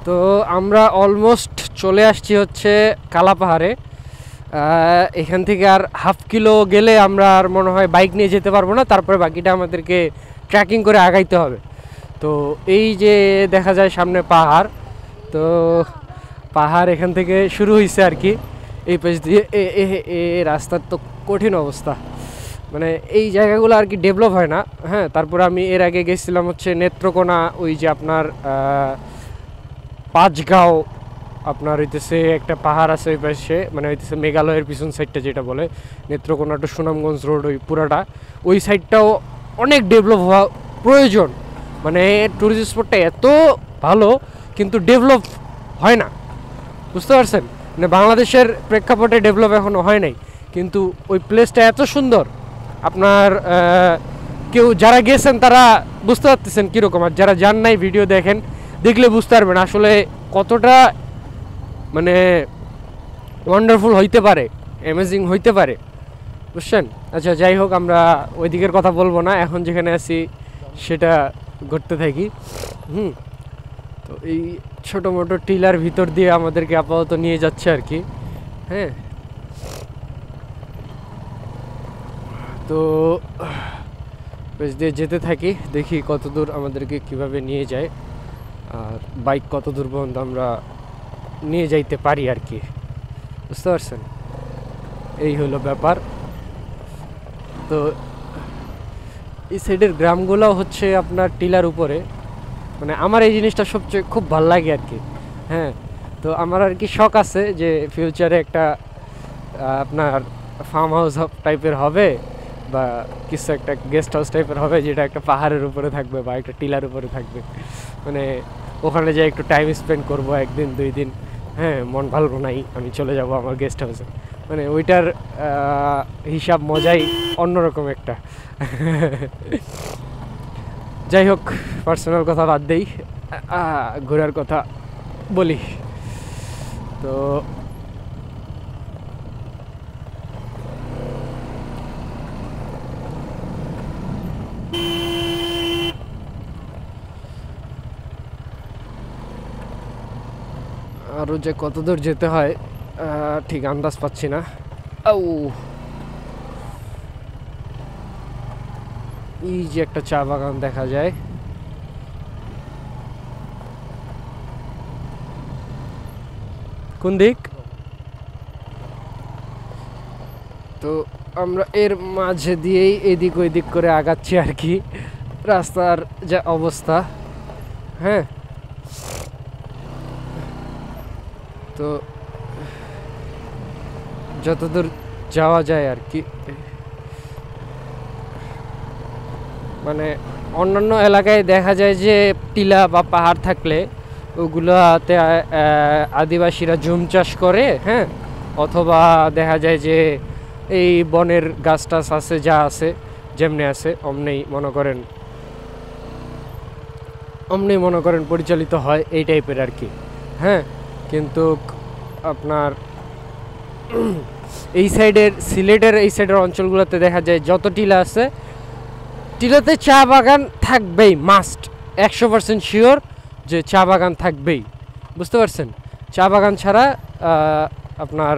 তো আমরা অলমোস্ট চলে আসছি হচ্ছে কালা পাহাড়ে। এখান থেকে আর হাফ কিলো গেলে আমরা আর মনে হয় বাইক নিয়ে যেতে পারবো না, তারপরে বাকিটা আমাদেরকে ট্রেকিং করে আগাইতে হবে। তো এই যে দেখা যায় সামনে পাহাড়, তো পাহাড় এখান থেকে শুরু হয়েছে আর কি। এই পাশ দিয়ে এ রাস্তার তো কঠিন অবস্থা, মানে এই জায়গাগুলো আর কি ডেভেলপ হয় না। হ্যাঁ, তারপরে আমি এর আগে গেছিলাম হচ্ছে নেত্রকোনা, ওই যে আপনার পাঁচগাঁও, আপনার হইতেছে একটা পাহাড় আছে ওই পাশে, মানে হইতেছে মেঘালয়ের পিছন সাইডটা যেটা বলে নেত্রকোনা টু সুনামগঞ্জ রোড, ওই পুরাটা ওই সাইডটাও অনেক ডেভেলপ হওয়া প্রয়োজন। মানে ট্যুরিস্ট স্পটটা এত ভালো কিন্তু ডেভেলপ হয় না, বুঝতে পারছেন? মানে বাংলাদেশের প্রেক্ষাপটে ডেভেলপ এখনও হয় নাই, কিন্তু ওই প্লেসটা এত সুন্দর। আপনার কেউ যারা গেছেন তারা বুঝতে পারতেছেন কীরকম, আর যারা যান নাই ভিডিও দেখলে বুঝতে পারবেন আসলে কতটা মানে ওয়ান্ডারফুল হইতে পারে, অ্যামেজিং হইতে পারে, বুঝছেন? আচ্ছা, যাই হোক, আমরা ওই দিকের কথা বলবো না, এখন যেখানে আছি সেটা ঘুরতে থাকি। তো এই ছোটো মোটো টিলার ভিতর দিয়ে আমাদেরকে আপাতত নিয়ে যাচ্ছে আর কি। হ্যাঁ, তো বেশ দিয়ে যেতে থাকি, দেখি কত দূর আমাদেরকে কিভাবে নিয়ে যায়, আর বাইক কত দূর পর্যন্ত আমরা নিয়ে যাইতে পারি আর কি, বুঝতে পারছেন? এই হলো ব্যাপার। তো এই সাইডের গ্রামগুলো হচ্ছে আপনার টিলার উপরে, মানে আমার এই জিনিসটা সবচেয়ে খুব ভালো লাগে আর কি। হ্যাঁ, তো আমার আর কি শখ আছে যে ফিউচারে একটা আপনার ফার্ম হাউস টাইপের হবে, বা কিছু একটা গেস্ট হাউস টাইপের হবে, যেটা একটা পাহাড়ের উপরে থাকবে বা একটা টিলার উপরে থাকবে। মানে ওখানে যাই একটু টাইম স্পেন্ড করবো, একদিন 2 দিন। হ্যাঁ, মন ভালো নাই, আমি চলে যাব আমার গেস্ট হাউসে, মানে ওইটার হিসাব মজাই অন্যরকম একটা। যাই হোক, পার্সোনাল কথা বাদ দেই, ঘোরার কথা বলি। তো আরও যে কত দূর যেতে হয় ঠিক আন্দাজ পাচ্ছি না। এই যে একটা চা বাগান দেখা যায়, কোন দিক? তো আমরা এর মাঝে দিয়েই এদিক ওইদিক করে আগাচ্ছি আর কি, রাস্তার যা অবস্থা। হ্যাঁ, তো যতদূর যাওয়া যায় আর কি, মানে অন্যান্য এলাকায় দেখা যায় যে টিলা বা পাহাড় থাকলে ওগুলোতে আদিবাসীরা জুম চাষ করে। হ্যাঁ, অথবা দেখা যায় যে এই বনের গাছ টাছ আছে, যা আছে যেমনি আছে অমনি মনে করেন পরিচালিত হয়, এই টাইপের আর কি। হ্যাঁ, কিন্তু আপনার এই সাইডের সিলেটের এই সাইডের অঞ্চলগুলোতে দেখা যায় যত টিলা আছে, টিলাতে চা বাগান থাকবেই, মাস্ট, 100% শিওর যে চা বাগান থাকবেই, বুঝতে পারছেন? চা বাগান ছাড়া আপনার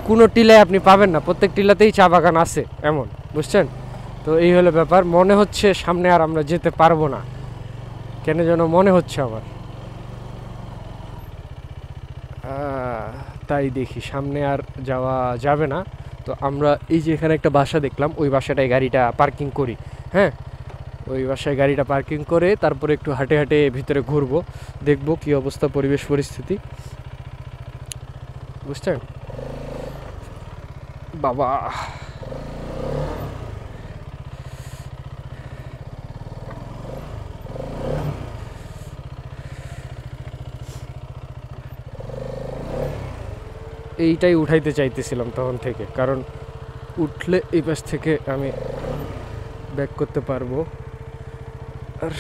কোনো টিলায় আপনি পাবেন না, প্রত্যেক টিলাতেই চা বাগান আছে এমন, বুঝছেন? তো এই হলো ব্যাপার। মনে হচ্ছে সামনে আর আমরা যেতে পারবো না, কেন যেন মনে হচ্ছে আমার, তাই দেখি সামনে আর যাওয়া যাবে না। তো আমরা এই যে এখানে একটা বাসা দেখলাম, ওই বাসাটায় গাড়িটা পার্কিং করি। হ্যাঁ, ওই বাসায় গাড়িটা পার্কিং করে তারপরে একটু হাঁটে হাঁটে ভিতরে ঘুরবো, দেখবো কী অবস্থা পরিবেশ পরিস্থিতি, বুঝছেন? বাবা, এইটাই উঠাইতে চাইতেছিলাম তখন থেকে, কারণ উঠলে এই পাশ থেকে আমি ব্যাক করতে পারবো। আর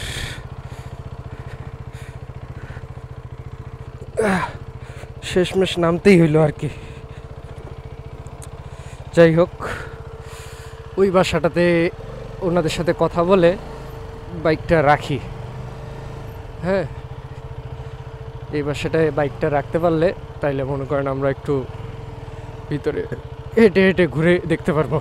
শেষমেশ নামতেই হইলো আর কি। যাই হোক, ওই বাসাটাতে ওনাদের সাথে কথা বলে বাইকটা রাখি। হ্যাঁ, এই বাসাটায় বাইকটা রাখতে পারলে তাইলে মনে করেন আমরা একটু ভিতরে হেঁটে হেঁটে ঘুরে দেখতে পারবো।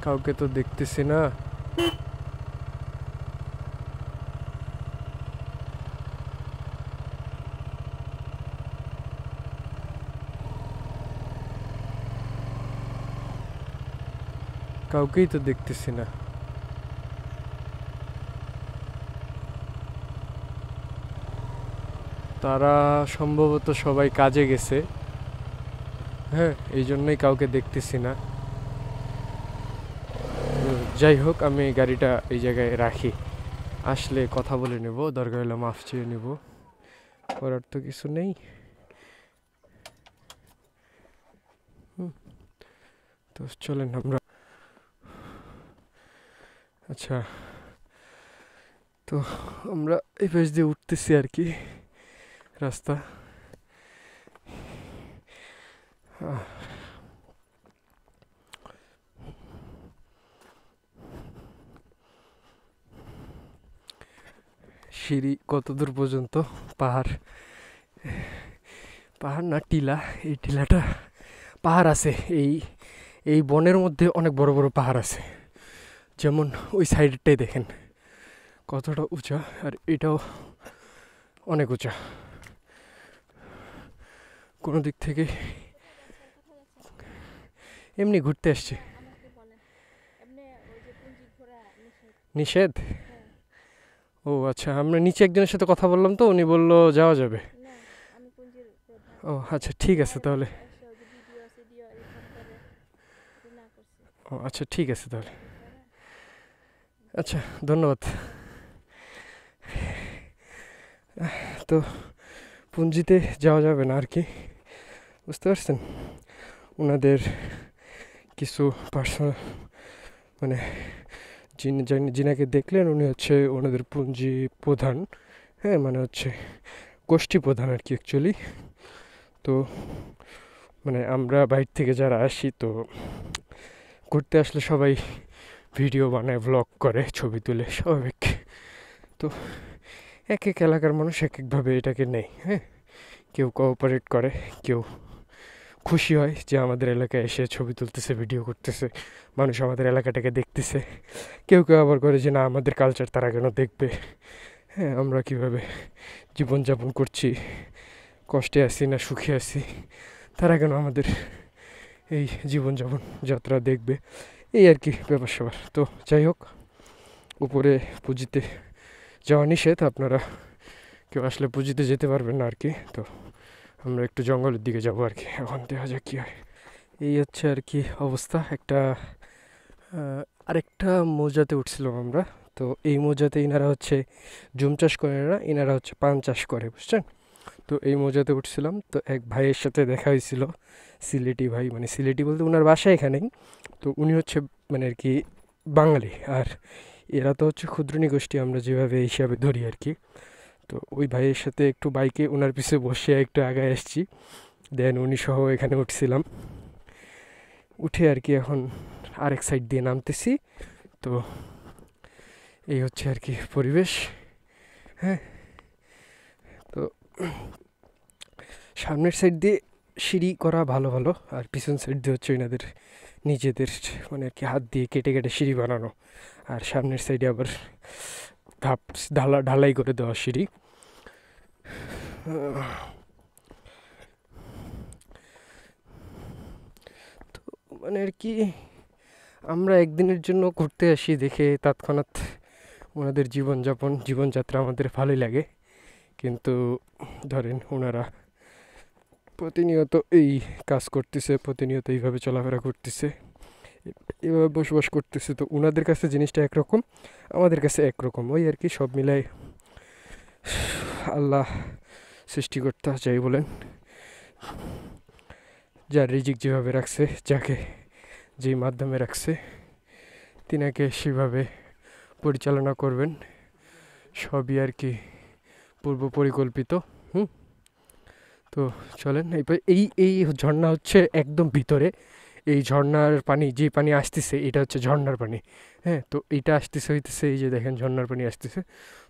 কাউকে তো দেখতেছি না। কাউকেই তো দেখতেছি না। তারা সম্ভবত সবাই কাজে গেছে। হ্যাঁ, এই জন্যই কাউকে দেখতেছি না। যাই হোক, আমি গাড়িটা এই জায়গায় রাখি, আসলে কথা বলে নেব, দরকার হলে মাফ চেয়ে নেব, করার তো কিছু নেই। তো চলেন আমরা। আচ্ছা, তো আমরা এই পাশ দিয়ে উঠতেছি আর কি রাস্তা। সিঁড়ি কত দূর পর্যন্ত? পাহাড়, পাহাড় না টিলা, এই টিলাটা পাহাড় আছে। এই এই বনের মধ্যে অনেক বড় বড় পাহাড় আছে, যেমন ওই সাইডটাই দেখেন কতটা উঁচা, আর এটাও অনেক উঁচা। কোনো দিক থেকে এমনি ঘুরতে আসছি। নিষেধ? ও আচ্ছা, আমরা নিচে একজনের সাথে কথা বললাম, তো উনি বললো যাওয়া যাবে। ও আচ্ছা, ঠিক আছে তাহলে। ও আচ্ছা, ঠিক আছে তাহলে। আচ্ছা, ধন্যবাদ। তো পুঞ্জিতে যাওয়া যাবে না আর কি, বুঝতে পারছেন? ওনাদের কিছু পার্সোনাল, মানে যিনাকে দেখলেন উনি হচ্ছে ওনাদের পুঞ্জি প্রধান। হ্যাঁ, মানে হচ্ছে গোষ্ঠী প্রধান আর কি অ্যাকচুয়ালি। তো মানে আমরা বাইরে থেকে যারা আসি, তো ঘুরতে আসলে সবাই ভিডিও বানায়, ভ্লগ করে, ছবি তুলে, স্বাভাবিক। তো এক এক এলাকার মানুষ এক একভাবে এটাকে নেয়। হ্যাঁ, কেউ কোঅপারেট করে, কেউ খুশি হয় যে আমাদের এলাকায় এসে ছবি তুলতেছে, ভিডিও করতেছে, মানুষ আমাদের এলাকাটাকে দেখতেছে। কেউ কেউ আবার করে যে না, আমাদের কালচার তারা কেন দেখবে, হ্যাঁ, আমরা কীভাবে জীবনযাপন করছি, কষ্টে আছি না সুখে আছি, তারা কেন আমাদের এই জীবনযাপন যাত্রা দেখবে, এই আর কি ব্যাপার স্যাপার। তো যাই হোক, উপরে পুঁজিতে যাওয়া নিষেধ, আপনারা কেউ আসলে পুঁজিতে যেতে পারবেন না আর কি। তো আমরা একটু জঙ্গলের দিকে যাবো আর কি, এখন দেখা যাক কী হয়। এই হচ্ছে আর কি অবস্থা। আরেকটা মৌজাতে উঠছিলাম আমরা। তো এই মৌজাতে ইনারা হচ্ছে জুম চাষ করে না, ইনারা হচ্ছে পান চাষ করে, বুঝছেন? তো এই মৌজাতে উঠছিলাম, তো এক ভাইয়ের সাথে দেখা হয়েছিল, সিলেটি ভাই, মানে সিলেটি বলতে ওনার বাসা এখানেই। তো উনি হচ্ছে মানে আর কি বাঙালি, আর এরা তো হচ্ছে ক্ষুদ্রনী গোষ্ঠী, আমরা যেভাবে হিসাবে ধরি আর কি। তো ওই ভাইয়ের সাথে একটু বাইকে ওনার পিছে বসে একটু আগায় আসছি, দেন উনি সহ এখানে উঠছিলাম। উঠে আর কি এখন আরেক সাইড দিয়ে নামতেছি। তো এই হচ্ছে আর কি পরিবেশ। হ্যাঁ, তো সামনের সাইড দিয়ে সিঁড়ি করা ভালো ভালো, আর পিছন সাইড দিয়ে হচ্ছে এনাদের নিজেদের মানে আর কি হাত দিয়ে কেটে কেটে সিঁড়ি বানানো, আর সামনের সাইডে আবার ঢালাই করে দেওয়া সিঁড়ি। তো মানে আর কি আমরা একদিনের জন্য ঘুরতে আসি দেখে তৎক্ষণাৎ ওনাদের জীবনযাত্রা আমাদের ভালোই লাগে, কিন্তু ধরেন ওনারা প্রতিনিয়ত এই কাজ করতেছে, প্রতিনিয়ত এইভাবে চলাফেরা করতেছে, এভাবে বসবাস করতেছে। তো ওনাদের কাছে জিনিসটা একরকম, আমাদের কাছে একরকম, ওই আর কি সব মিলাই আল্লাহ সৃষ্টিকর্তা যাই বলেন, যার রিজিক যেভাবে রাখছে, যাকে যেই মাধ্যমে রাখছে তিনাকে সেভাবে পরিচালনা করবেন, সবই আর কি পূর্ব পরিকল্পিত। তো চলেন, এই এই ঝর্ণা হচ্ছে একদম ভিতরে, এই ঝর্ণার পানি, যে পানি আসতেছে এটা হচ্ছে ঝর্ণার পানি। হ্যাঁ, তো এইটা আসতেছে হইতেছে, এই যে দেখেন ঝর্ণার পানি আসতেছে।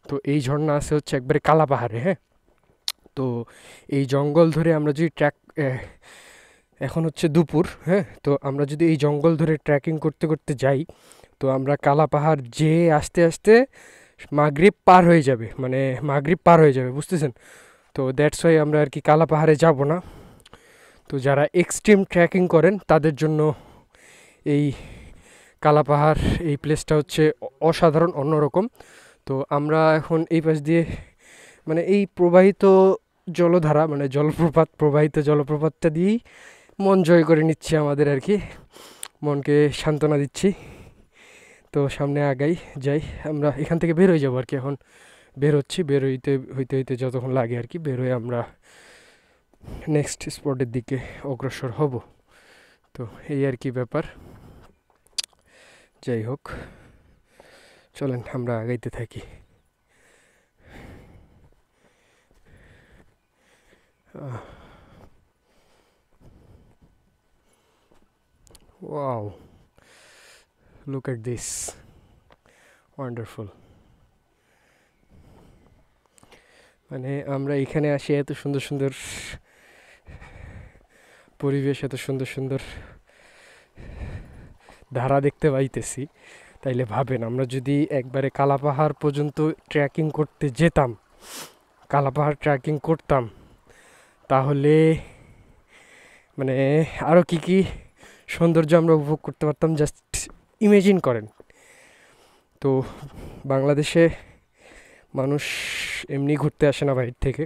তো এই ঝর্ণা আছে হচ্ছে একবারে কালা পাহাড়ে। হ্যাঁ, তো এই জঙ্গল ধরে আমরা যদি এখন হচ্ছে দুপুর, হ্যাঁ, তো আমরা যদি এই জঙ্গল ধরে ট্রেকিং করতে করতে যাই, তো আমরা কালা পাহাড় যে আস্তে আস্তে মাগরিব পার হয়ে যাবে, মানে মাগরিব পার হয়ে যাবে, বুঝতেছেন? তো দ্যাটস ওয়াই আমরা আর কি কালা পাহাড়ে যাব না। তো যারা এক্সট্রিম ট্রেকিং করেন তাদের জন্য এই কালা পাহাড়, এই প্লেসটা হচ্ছে অসাধারণ, অন্যরকম। তো আমরা এখন এই পাশ দিয়ে, মানে এই প্রবাহিত জলধারা, মানে জলপ্রপাত, প্রবাহিত জলপ্রপাতটা দিয়েই মন জয় করে নিচ্ছি আমাদের আর কি, মনকে সান্ত্বনা দিচ্ছি। তো সামনে আগাই যাই, আমরা এখান থেকে বের হয়ে যাবো আর কি। এখন বের হচ্ছি, বের হইতে হইতে হইতে যতক্ষণ লাগে আর কি, বের হয়ে আমরা নেক্সট স্পটের দিকে অগ্রসর হব। তো এই আর কি ব্যাপার। যাই হোক, চলেন আমরা আগাইতে থাকি। Wow, look at this, wonderful. মানে আমরা এখানে আসি, এত সুন্দর সুন্দর পরিবেশ, এত সুন্দর সুন্দর ধারা দেখতে পাইতেছি, তাইলে ভাবেন আমরা যদি একবারে কালাপাহাড় পর্যন্ত ট্রেকিং করতে যেতাম, কালাপাহাড় ট্রেকিং করতাম, তাহলে মানে আরও কি কি সৌন্দর্য আমরা উপভোগ করতে পারতাম, জাস্ট ইমেজিন করেন। তো বাংলাদেশে মানুষ এমনি ঘুরতে আসে না বাইরে থেকে,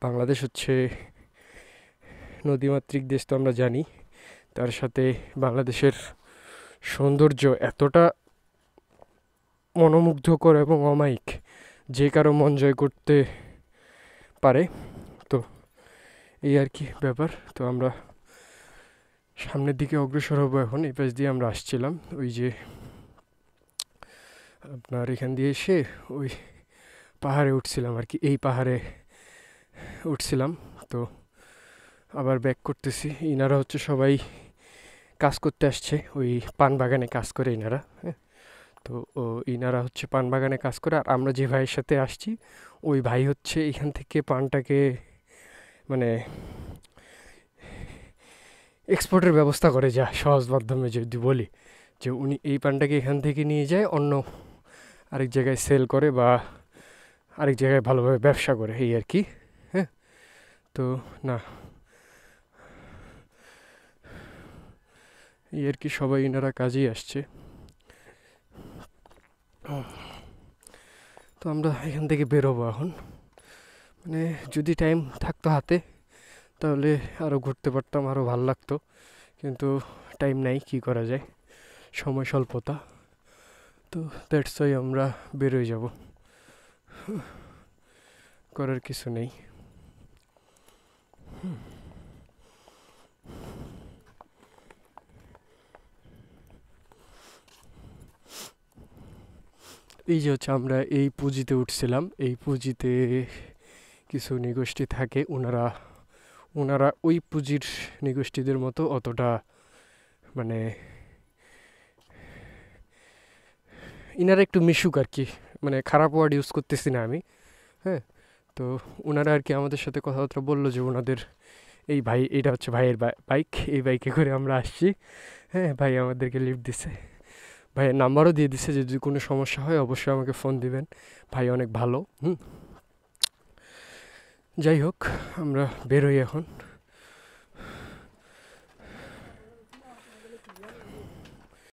বাংলাদেশ হচ্ছে নদীমাতৃক দেশ, তো আমরা জানি। তার সাথে বাংলাদেশের সৌন্দর্য এতটা মনোমুগ্ধকর এবং অমায়িক, যে কারো মন জয় করতে পারে। তো এই আর কি ব্যাপার। তো আমরা সামনের দিকে অগ্রসর হবো এখন। এই পাশ দিয়ে আমরা আসছিলাম, ওই যে আপনার এখান দিয়ে এসে ওই পাহাড়ে উঠছিলাম আর কি, এই পাহাড়ে উঠছিলাম। তো আবার ব্যাক করতেছি। ইনারা হচ্ছে সবাই কাজ করতে আসছে, ওই পান বাগানে কাজ করে ইনারা। হ্যাঁ, তো ইনারা হচ্ছে পান বাগানে কাজ করে, আর আমরা যে ভাইয়ের সাথে আসছি ওই ভাই হচ্ছে এখান থেকে পানটাকে মানে এক্সপোর্টের ব্যবস্থা করে, যা সহজ মাধ্যমে যদি বলি, যে উনি এই পানটাকে এখান থেকে নিয়ে যায় অন্য আরেক জায়গায় সেল করে, বা আরেক জায়গায় ভালোভাবে ব্যবসা করে, এই আর কি। হ্যাঁ, তো না, এই আর কি, সবাই এনারা কাজেই আসছে। তো আমরা এখান থেকে বেরোবো এখন। মানে যদি টাইম থাকতো হাতে তাহলে আরও ঘুরতে পারতাম, আরও ভালো লাগতো, কিন্তু টাইম নাই, কি করা যায়, সময় স্বল্পতা। তো দ্যাটস ওয়াই আমরা বেরোয় যাব, করার কিছু নেই। এই যে হচ্ছে আমরা এই পুঁজিতে উঠছিলাম, এই পুঁজিতে কিছু নৃগোষ্ঠী থাকে, ওনারা ওই পুঁজির নৃগোষ্ঠীদের মতো অতটা মানে ইনারা একটু মিশুক আর কি, মানে খারাপ ওয়ার্ড ইউজ করতেছি না আমি। হ্যাঁ, তো ওনারা আর কি আমাদের সাথে কথাবার্তা বললো যে ওনাদের এই ভাই, এটা হচ্ছে ভাইয়ের বাইক, এই বাইকে করে আমরা আসছি। হ্যাঁ, ভাই আমাদেরকে লিফট দিছে, ভাইয়ের নাম্বারও দিয়ে দিছে, যদি কোনো সমস্যা হয় অবশ্যই আমাকে ফোন দিবেন, ভাই অনেক ভালো। যাই হোক, আমরা বেরোই এখন।